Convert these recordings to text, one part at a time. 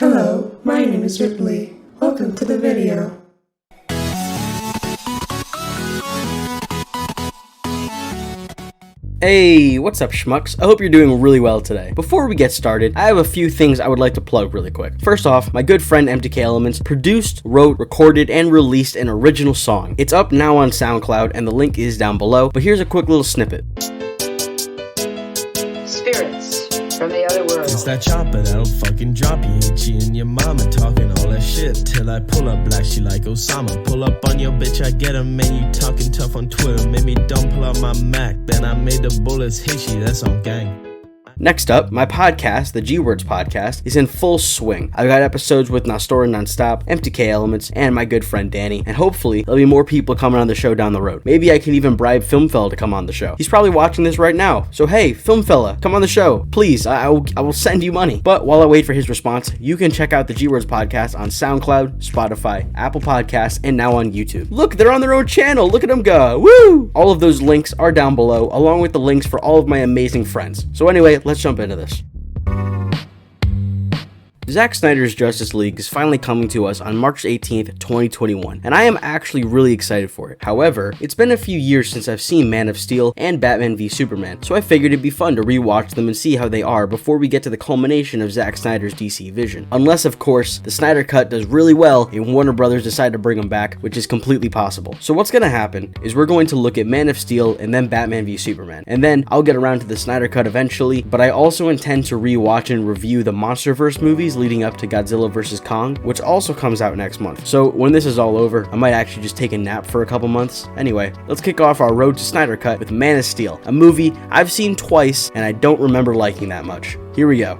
Hello, my name is Ripley. Welcome to the video. Hey, what's up, schmucks? I hope you're doing really well today. Before we get started, I have a few things I would like to plug really quick. First off, my good friend MTK Elements produced, wrote, recorded, and released an original song. It's up now on SoundCloud, and the link is down below, but here's a quick little snippet. Spirits from the other world. It's that chopper that'll fucking drop you. Itchy and your mama talking all that shit. Till I pull up black, she like Osama. Pull up on your bitch, I get 'em. Man, you talking tough on Twitter. Made me dumb, pull out my Mac. Then I made the bullets hit you, that's on gang. Next up, my podcast, the G-Words podcast, is in full swing. I've got episodes with Nastora Nonstop, MTK Elements, and my good friend Danny, and hopefully there'll be more people coming on the show down the road. Maybe I can even bribe Filmfella to come on the show. He's probably watching this right now, so hey, Filmfella, come on the show. Please, I will send you money. But while I wait for his response, you can check out the G-Words podcast on SoundCloud, Spotify, Apple Podcasts, and now on YouTube. Look, they're on their own channel. Look at them go. Woo! All of those links are down below, along with the links for all of my amazing friends. So anyway, let's jump into this. Zack Snyder's Justice League is finally coming to us on March 18th, 2021, and I am actually really excited for it. However, it's been a few years since I've seen Man of Steel and Batman v Superman, so I figured it'd be fun to rewatch them and see how they are before we get to the culmination of Zack Snyder's DC vision. Unless, of course, the Snyder Cut does really well and Warner Brothers decide to bring them back, which is completely possible. So what's gonna happen is we're going to look at Man of Steel and then Batman v Superman, and then I'll get around to the Snyder Cut eventually, but I also intend to rewatch and review the MonsterVerse movies leading up to Godzilla vs. Kong, which also comes out next month. So when this is all over, I might actually just take a nap for a couple months. Anyway, let's kick off our road to Snyder Cut with Man of Steel, a movie I've seen twice and I don't remember liking that much. Here we go.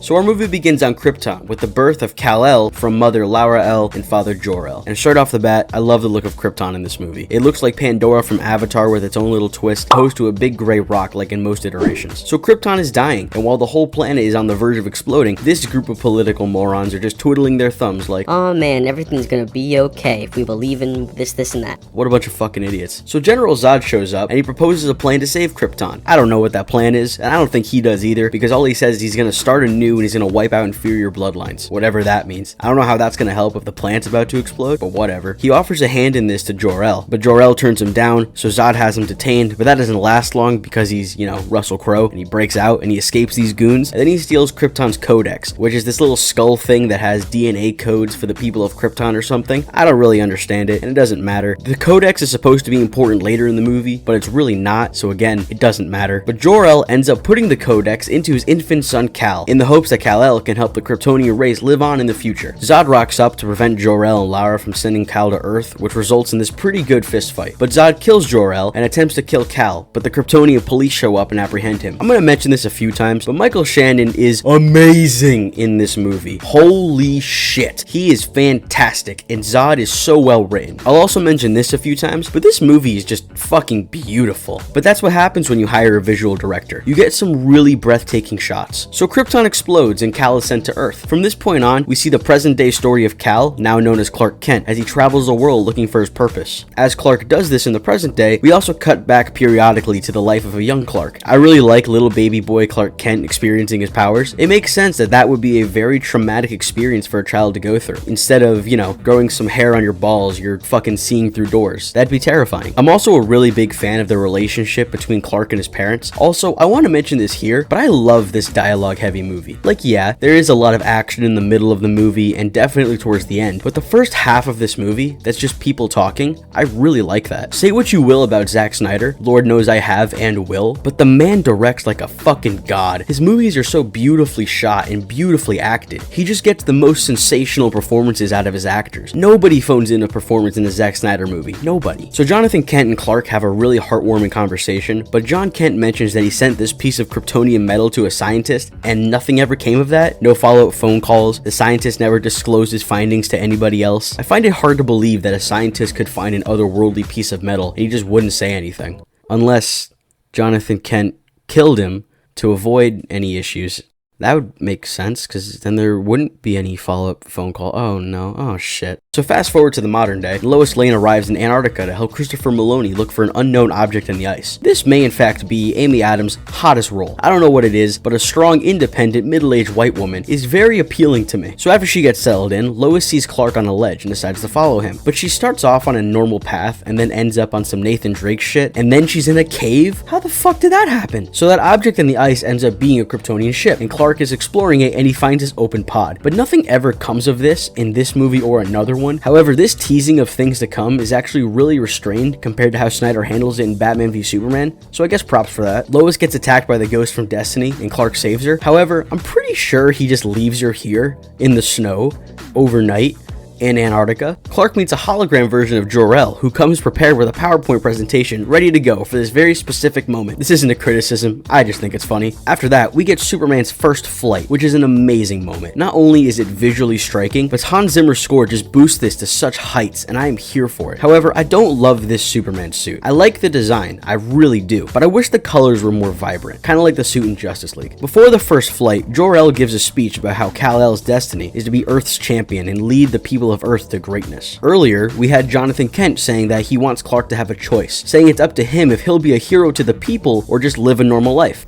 So our movie begins on Krypton with the birth of Kal-El from mother Laura-El and father Jor-El. And straight off the bat, I love the look of Krypton in this movie. It looks like Pandora from Avatar with its own little twist, opposed to a big gray rock like in most iterations. So Krypton is dying, and while the whole planet is on the verge of exploding, this group of political morons are just twiddling their thumbs like, oh man, everything's gonna be okay if we believe in this and that. What a bunch of fucking idiots. So General Zod shows up, and he proposes a plan to save Krypton. I don't know what that plan is, and I don't think he does either, because all he says is he's gonna start anew and he's gonna wipe out inferior bloodlines, whatever that means. I don't know how that's gonna help if the plant's about to explode, but whatever. He offers a hand in this to Jor-El, but Jor-El turns him down, so Zod has him detained, but that doesn't last long because he's, Russell Crowe, and he breaks out and he escapes these goons, and then he steals Krypton's codex, which is this little skull thing that has DNA codes for the people of Krypton or something. I don't really understand it, and it doesn't matter. The codex is supposed to be important later in the movie, but it's really not, so again, it doesn't matter. But Jor-El ends up putting the codex into his infant son Kal, in the hopes that Kal-El can help the Kryptonian race live on in the future. Zod rocks up to prevent Jor-El and Lara from sending Kal to Earth, which results in this pretty good fist fight. But Zod kills Jor-El and attempts to kill Kal, but the Kryptonian police show up and apprehend him. I'm gonna mention this a few times, but Michael Shannon is amazing in this movie. Holy shit. He is fantastic, and Zod is so well written. I'll also mention this a few times, but this movie is just fucking beautiful. But that's what happens when you hire a visual director. You get some really breathtaking shots. So Krypton explodes and Kal is sent to Earth. From this point on, we see the present day story of Kal, now known as Clark Kent, as he travels the world looking for his purpose. As Clark does this in the present day, we also cut back periodically to the life of a young Clark. I really like little baby boy Clark Kent experiencing his powers. It makes sense that that would be a very traumatic experience for a child to go through. Instead of, growing some hair on your balls, you're fucking seeing through doors. That'd be terrifying. I'm also a really big fan of the relationship between Clark and his parents. Also, I want to mention this here, but I love this dialogue heavy movie. Like, yeah, there is a lot of action in the middle of the movie and definitely towards the end, but the first half of this movie that's just people talking, I really like that. Say what you will about Zack Snyder, Lord knows I have and will, but the man directs like a fucking god. His movies are so beautifully shot and beautifully acted. He just gets the most sensational performances out of his actors. Nobody phones in a performance in a Zack Snyder movie. Nobody. So Jonathan Kent and Clark have a really heartwarming conversation, but John Kent mentions that he sent this piece of Kryptonian metal to a scientist and nothing ever came of that. No follow-up phone calls. The scientist never disclosed his findings to anybody else. I find it hard to believe that a scientist could find an otherworldly piece of metal and he just wouldn't say anything. Unless Jonathan Kent killed him to avoid any issues. That would make sense, because then there wouldn't be any follow-up phone call. Oh no, oh shit. So fast forward to the modern day, Lois Lane arrives in Antarctica to help Christopher Maloney look for an unknown object in the ice. This may in fact be Amy Adams' hottest role. I don't know what it is, but a strong, independent, middle-aged white woman is very appealing to me. So after she gets settled in, Lois sees Clark on a ledge and decides to follow him. But she starts off on a normal path and then ends up on some Nathan Drake shit, and then she's in a cave? How the fuck did that happen? So that object in the ice ends up being a Kryptonian ship, and Clark is exploring it and he finds his open pod. But nothing ever comes of this in this movie or another one. However, this teasing of things to come is actually really restrained compared to how Snyder handles it in Batman v Superman, so I guess props for that. Lois gets attacked by the ghost from Destiny and Clark saves her. However, I'm pretty sure he just leaves her here in the snow overnight in Antarctica. Clark meets a hologram version of Jor-El, who comes prepared with a PowerPoint presentation ready to go for this very specific moment. This isn't a criticism, I just think it's funny. After that, we get Superman's first flight, which is an amazing moment. Not only is it visually striking, but Hans Zimmer's score just boosts this to such heights, and I am here for it. However, I don't love this Superman suit. I like the design, I really do, but I wish the colors were more vibrant, kind of like the suit in Justice League. Before the first flight, Jor-El gives a speech about how Kal-El's destiny is to be Earth's champion and lead the people of Earth to greatness. Earlier, we had Jonathan Kent saying that he wants Clark to have a choice, saying it's up to him if he'll be a hero to the people or just live a normal life.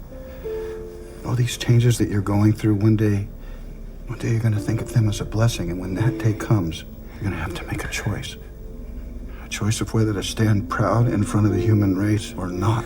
All these changes that you're going through, one day you're going to think of them as a blessing, and when that day comes, you're going to have to make a choice. A choice of whether to stand proud in front of the human race or not.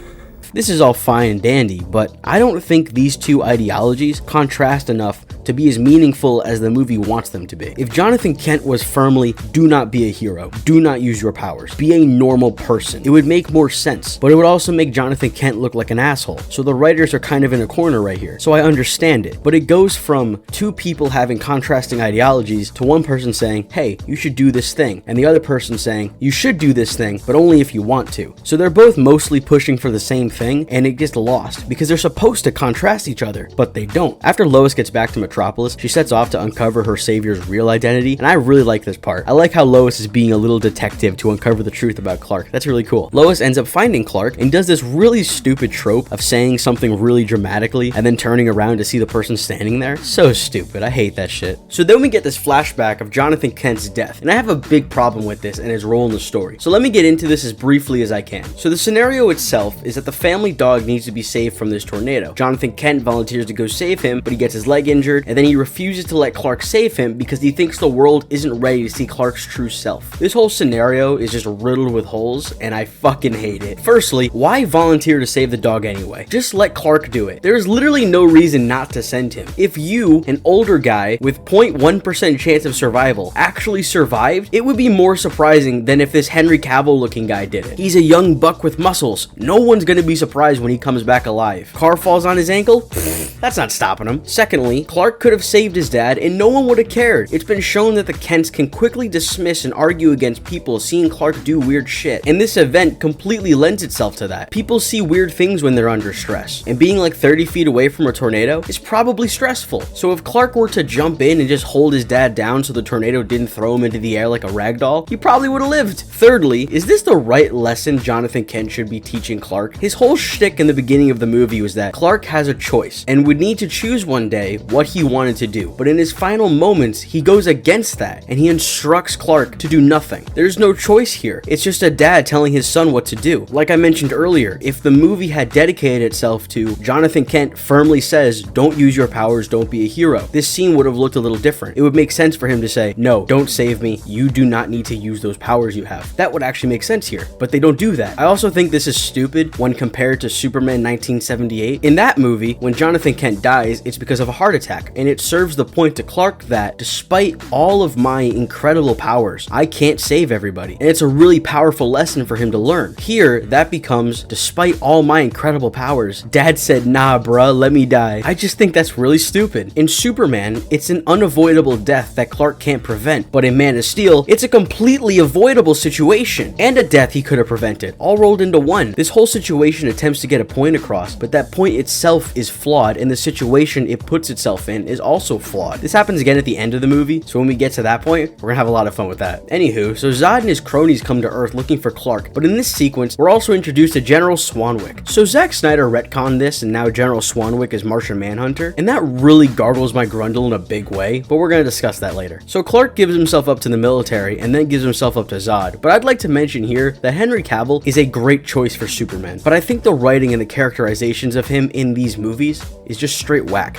This is all fine and dandy, but I don't think these two ideologies contrast enough to be as meaningful as the movie wants them to be. If Jonathan Kent was firmly, do not be a hero, do not use your powers, be a normal person, it would make more sense, but it would also make Jonathan Kent look like an asshole. So the writers are kind of in a corner right here. So I understand it, but it goes from two people having contrasting ideologies to one person saying, hey, you should do this thing, and the other person saying, you should do this thing, but only if you want to. So they're both mostly pushing for the same thing, and it gets lost because they're supposed to contrast each other, but they don't. After Lois gets back to Metropolis, she sets off to uncover her savior's real identity, and I really like this part. I like how Lois is being a little detective to uncover the truth about Clark. That's really cool. Lois ends up finding Clark and does this really stupid trope of saying something really dramatically and then turning around to see the person standing there. So stupid. I hate that shit. So then we get this flashback of Jonathan Kent's death, and I have a big problem with this and his role in the story. So let me get into this as briefly as I can. So the scenario itself is that the family dog needs to be saved from this tornado. Jonathan Kent volunteers to go save him, but he gets his leg injured, and then he refuses to let Clark save him because he thinks the world isn't ready to see Clark's true self. This whole scenario is just riddled with holes, and I fucking hate it. Firstly, why volunteer to save the dog anyway? Just let Clark do it. There is literally no reason not to send him. If you, an older guy with 0.1% chance of survival, actually survived, it would be more surprising than if this Henry Cavill looking guy did it. He's a young buck with muscles. No one's gonna be surprised when he comes back alive. Car falls on his ankle? Pfft, that's not stopping him. Secondly, Clark could have saved his dad and no one would have cared. It's been shown that the Kents can quickly dismiss and argue against people seeing Clark do weird shit, and this event completely lends itself to that. People see weird things when they're under stress, and being like 30 feet away from a tornado is probably stressful. So if Clark were to jump in and just hold his dad down so the tornado didn't throw him into the air like a rag doll, he probably would have lived. Thirdly, is this the right lesson Jonathan Kent should be teaching Clark? His whole shtick in the beginning of the movie was that Clark has a choice and would need to choose one day what he wanted to do, but in his final moments he goes against that and he instructs Clark to do nothing. There's no choice here. It's just a dad telling his son what to do. Like I mentioned earlier, if the movie had dedicated itself to Jonathan Kent firmly says, don't use your powers, don't be a hero, this scene would have looked a little different. It would make sense for him to say, no, don't save me, you do not need to use those powers you have. That would actually make sense here, but they don't do that. I also think this is stupid when compared to Superman 1978. In that movie, when Jonathan Kent dies, it's because of a heart attack, and it serves the point to Clark that despite all of my incredible powers, I can't save everybody, and it's a really powerful lesson for him to learn. Here, that becomes, despite all my incredible powers, Dad said, nah bruh, let me die. I just think that's really stupid. In Superman, it's an unavoidable death that Clark can't prevent, but in Man of Steel, it's a completely avoidable situation, and a death he could have prevented, all rolled into one. This whole situation attempts to get a point across, but that point itself is flawed, and the situation it puts itself treatment is also flawed. This happens again at the end of the movie, so when we get to that point, we're gonna have a lot of fun with that. Anywho, so Zod and his cronies come to Earth looking for Clark, but in this sequence, we're also introduced to General Swanwick. So Zack Snyder retconned this, and now General Swanwick is Martian Manhunter, and that really gargles my grundle in a big way, but we're gonna discuss that later. So Clark gives himself up to the military, and then gives himself up to Zod, but I'd like to mention here that Henry Cavill is a great choice for Superman, but I think the writing and the characterizations of him in these movies is just straight whack.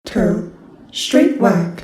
Term, straight whack,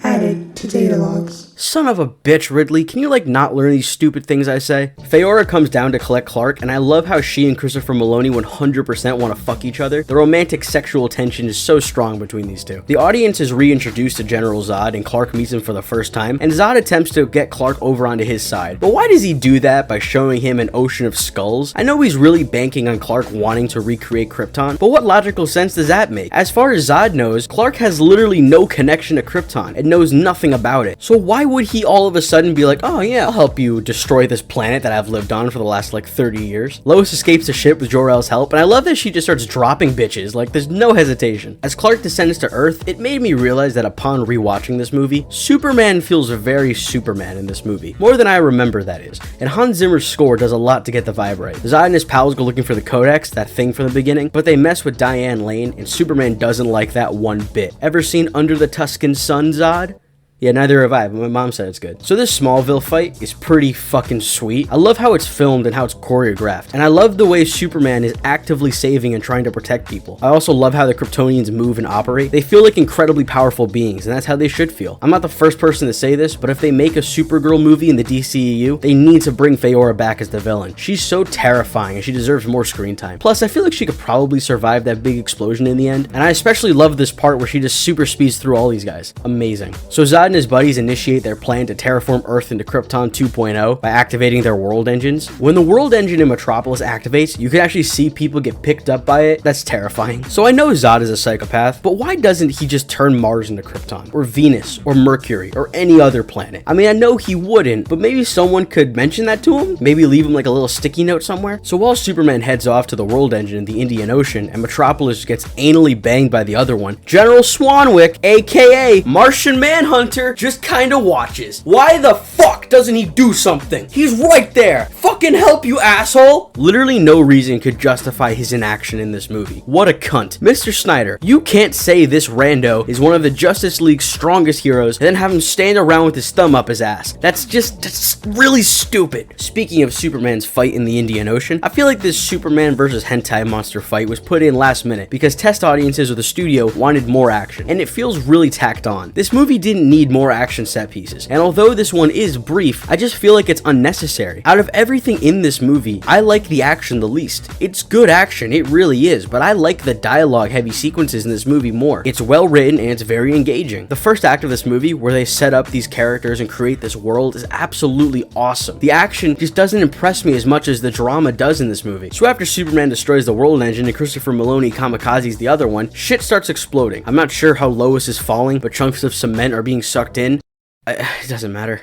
added to data logs. Son of a bitch, Ridley, can you not learn these stupid things I say? Feora comes down to collect Clark, and I love how she and Christopher Maloney 100% want to fuck each other. The romantic sexual tension is so strong between these two. The audience is reintroduced to General Zod, and Clark meets him for the first time, and Zod attempts to get Clark over onto his side. But why does he do that by showing him an ocean of skulls? I know he's really banking on Clark wanting to recreate Krypton, but what logical sense does that make? As far as Zod knows, Clark has literally no connection to Krypton and knows nothing about it. So why would he all of a sudden be like, oh yeah, I'll help you destroy this planet that I've lived on for the last 30 years? Lois escapes the ship with Jor-El's help, and I love that she just starts dropping bitches, there's no hesitation. As Clark descends to Earth, it made me realize that upon rewatching this movie, Superman feels very Superman in this movie. More than I remember, that is. And Hans Zimmer's score does a lot to get the vibe right. Zod and his pals go looking for the Codex, that thing from the beginning, but they mess with Diane Lane, and Superman doesn't like that one bit. Ever seen Under the Tuscan Sun, Zod? Yeah, neither have I, but my mom said it's good. So this Smallville fight is pretty fucking sweet. I love how it's filmed and how it's choreographed. And I love the way Superman is actively saving and trying to protect people. I also love how the Kryptonians move and operate. They feel like incredibly powerful beings, and that's how they should feel. I'm not the first person to say this, but if they make a Supergirl movie in the DCEU, they need to bring Feora back as the villain. She's so terrifying, and she deserves more screen time. Plus, I feel like she could probably survive that big explosion in the end. And I especially love this part where she just super speeds through all these guys. Amazing. So Zod and his buddies initiate their plan to terraform Earth into Krypton 2.0 by activating their world engines. When the world engine in Metropolis activates, you can actually see people get picked up by it. That's terrifying. So I know Zod is a psychopath, but why doesn't he just turn Mars into Krypton, or Venus, or Mercury, or any other planet? I mean, I know he wouldn't, but maybe someone could mention that to him? Maybe leave him a little sticky note somewhere? So while Superman heads off to the world engine in the Indian Ocean, and Metropolis gets anally banged by the other one, General Swanwick, aka Martian Manhunter, just kinda watches. Why the fuck doesn't he do something? He's right there. Fucking help, you asshole. Literally no reason could justify his inaction in this movie. What a cunt. Mr. Snyder, you can't say this rando is one of the Justice League's strongest heroes and then have him stand around with his thumb up his ass. That's really stupid. Speaking of Superman's fight in the Indian Ocean, I feel like this Superman versus hentai monster fight was put in last minute because test audiences or the studio wanted more action, and it feels really tacked on. This movie didn't need more action set pieces, and although this one is brief, I just feel like it's unnecessary. Out of everything in this movie, I like the action the least. It's good action, it really is, but I like the dialogue heavy sequences in this movie more. It's well written and it's very engaging. The first act of this movie, where they set up these characters and create this world, is absolutely awesome. The action just doesn't impress me as much as the drama does in this movie. So after Superman destroys the world engine and Christopher Maloney kamikazes the other one, shit starts exploding. I'm not sure how Lois is falling, but chunks of cement are being sucked in. It doesn't matter.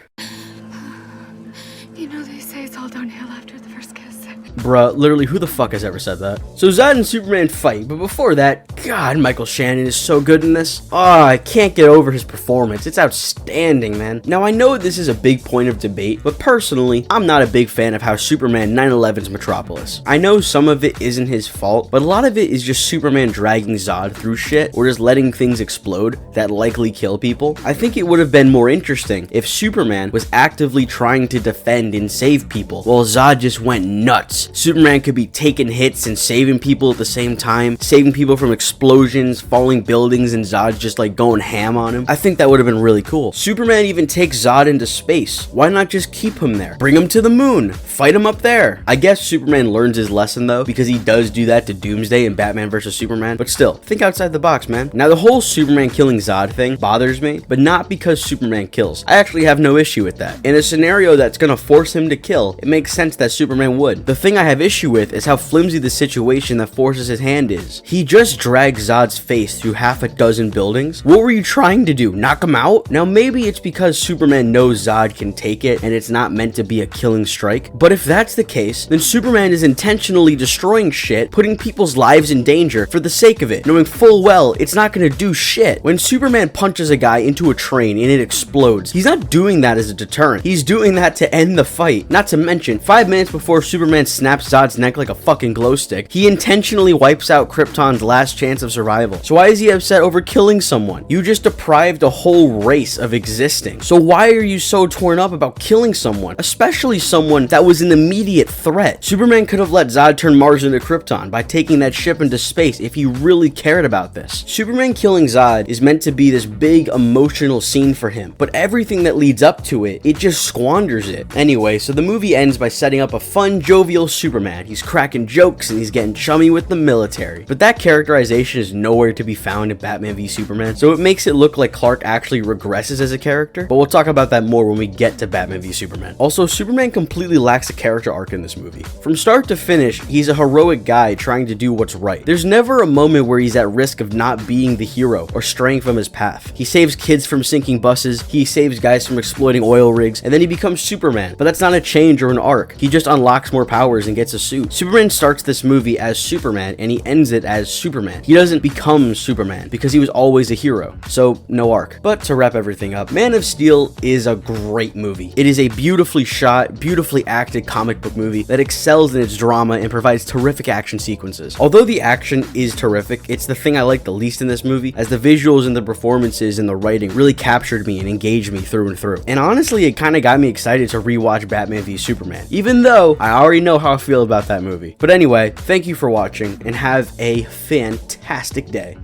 You know, they say it's all downhill after the first kiss. Bruh, literally, who the fuck has ever said that? So Zod and Superman fight, but before that, God, Michael Shannon is so good in this. Oh, I can't get over his performance. It's outstanding, man. Now, I know this is a big point of debate, but personally, I'm not a big fan of how Superman 9/11's Metropolis. I know some of it isn't his fault, but a lot of it is just Superman dragging Zod through shit, or just letting things explode that likely kill people. I think it would have been more interesting if Superman was actively trying to defend and save people, while Zod just went nuts. Superman could be taking hits and saving people at the same time, saving people from explosions, falling buildings, and Zod's just going ham on him. I think that would have been really cool. Superman even takes Zod into space. Why not just keep him there? Bring him to the moon. Fight him up there. I guess Superman learns his lesson though, because he does do that to Doomsday in Batman vs Superman, but still, think outside the box, man. Now the whole Superman killing Zod thing bothers me, but not because Superman kills. I actually have no issue with that. In a scenario that's gonna force him to kill, it makes sense that Superman would. The thing I have issue with is how flimsy the situation that forces his hand is. He just dragged Zod's face through half a dozen buildings. What were you trying to do? Knock him out? Now maybe it's because Superman knows Zod can take it and it's not meant to be a killing strike, but if that's the case, then Superman is intentionally destroying shit, putting people's lives in danger for the sake of it, knowing full well it's not gonna do shit. When Superman punches a guy into a train and it explodes, he's not doing that as a deterrent. He's doing that to end the fight. Not to mention, 5 minutes before Superman snaps Zod's neck like a fucking glow stick, he intentionally wipes out Krypton's last chance of survival. So why is he upset over killing someone? You just deprived a whole race of existing. So why are you so torn up about killing someone? Especially someone that was an immediate threat. Superman could have let Zod turn Mars into Krypton by taking that ship into space if he really cared about this. Superman killing Zod is meant to be this big emotional scene for him, but everything that leads up to it, it just squanders it. Anyway, so the movie ends by setting up a fun, jovial Superman. He's cracking jokes and he's getting chummy with the military. But that characterization is nowhere to be found in Batman v Superman, so it makes it look like Clark actually regresses as a character, but we'll talk about that more when we get to Batman v Superman. Also, Superman completely lacks a character arc in this movie. From start to finish, he's a heroic guy trying to do what's right. There's never a moment where he's at risk of not being the hero or straying from his path. He saves kids from sinking buses, he saves guys from exploiting oil rigs, and then he becomes Superman. But that's not a change or an arc. He just unlocks more powers and gets a suit. Superman starts this movie as Superman and he ends it as Superman. He doesn't become Superman because he was always a hero. So no arc. But to wrap everything up, Man of Steel is a great movie. It is a beautifully shot, beautifully acted comic book movie that excels in its drama and provides terrific action sequences. Although the action is terrific, it's the thing I like the least in this movie, as the visuals and the performances and the writing really captured me and engaged me through and through. And honestly, it kind of got me excited to rewatch Batman v Superman, even though I already know how I feel about that movie. But anyway, thank you for watching and have a fantastic day.